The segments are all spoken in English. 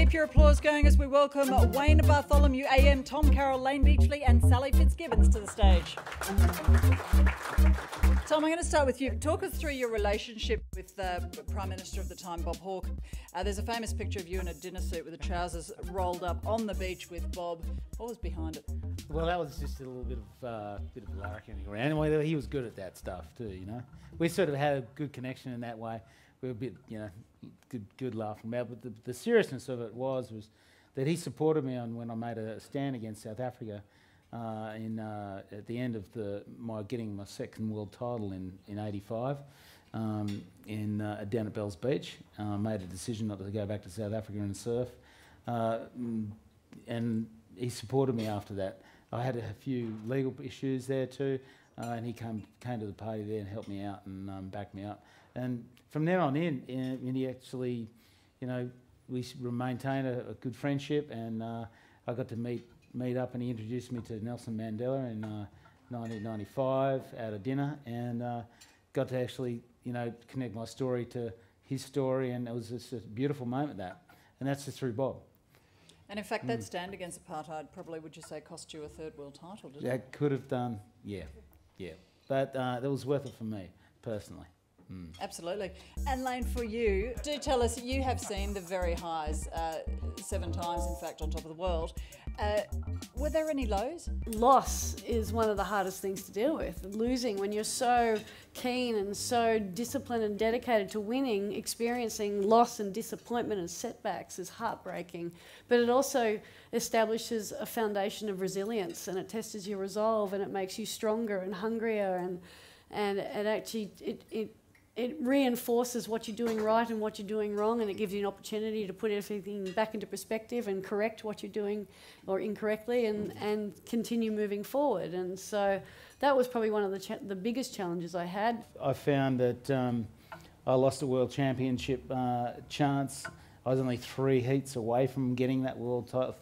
Keep your applause going as we welcome Wayne Bartholomew AM, Tom Carroll, Layne Beachley and Sally Fitzgibbons to the stage. Tom, I'm going to start with you. Talk us through your relationship with the Prime Minister of the time, Bob Hawke. There's a famous picture of you in a dinner suit with the trousers rolled up on the beach with Bob. What was behind it? Well, that was just a little bit of larrikining around. Anyway, he was good at that stuff too, you know. We sort of had a good connection in that way. We were a bit, you know, good laughing about. But the seriousness of it was that he supported me on when I made a stand against South Africa at the end of my getting my second world title in '85 down at Bells Beach. Made a decision not to go back to South Africa and surf, and he supported me after that. I had a few legal issues there too, and he came to the party there and helped me out and backed me up. And from there on in he actually, you know, we maintained a good friendship, and I got to meet up, and he introduced me to Nelson Mandela in 1995 at a dinner, and got to actually, you know, connect my story to his story, and it was just a beautiful moment, and that's just through Bob. And in fact, that stand against apartheid probably, would you say, cost you a third world title, didn't it? That could have done, yeah. But that was worth it for me, personally. Absolutely. And Layne, for you, do tell us, you have seen the very highs 7 times, in fact, on top of the world. Were there any lows? Loss is one of the hardest things to deal with. Losing, when you're so keen and so disciplined and dedicated to winning, experiencing loss and disappointment and setbacks is heartbreaking. But it also establishes a foundation of resilience, and it tests your resolve, and it makes you stronger and hungrier, and it actually it reinforces what you're doing right and what you're doing wrong, and it gives you an opportunity to put everything back into perspective and correct what you're doing or incorrectly, and continue moving forward. And so that was probably one of the biggest challenges I had. I found that I lost a world championship chance. I was only 3 heats away from getting that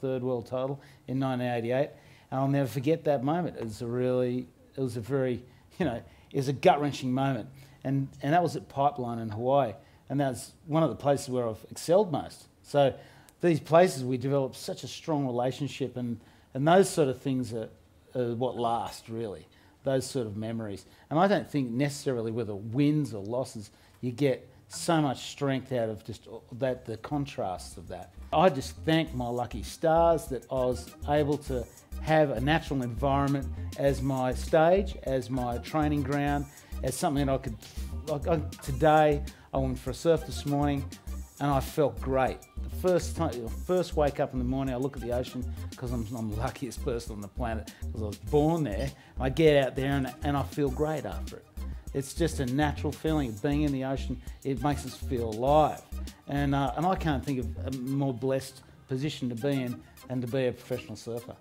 third world title in 1988. And I'll never forget that moment. It was a very, you know, it was a gut-wrenching moment. And that was at Pipeline in Hawaii. And that's one of the places where I've excelled most. So these places, we developed such a strong relationship, and those sort of things are what last, really, those sort of memories. And I don't think necessarily whether wins or losses, you get so much strength out of just the contrasts of that. I just thank my lucky stars that I was able to have a natural environment as my stage, as my training ground, as something that I could, today I went for a surf this morning and I felt great. The first wake up in the morning, I look at the ocean, because I'm the luckiest person on the planet, because I was born there. I get out there and I feel great after it. It's just a natural feeling of being in the ocean. It makes us feel alive. And I can't think of a more blessed position to be in than to be a professional surfer.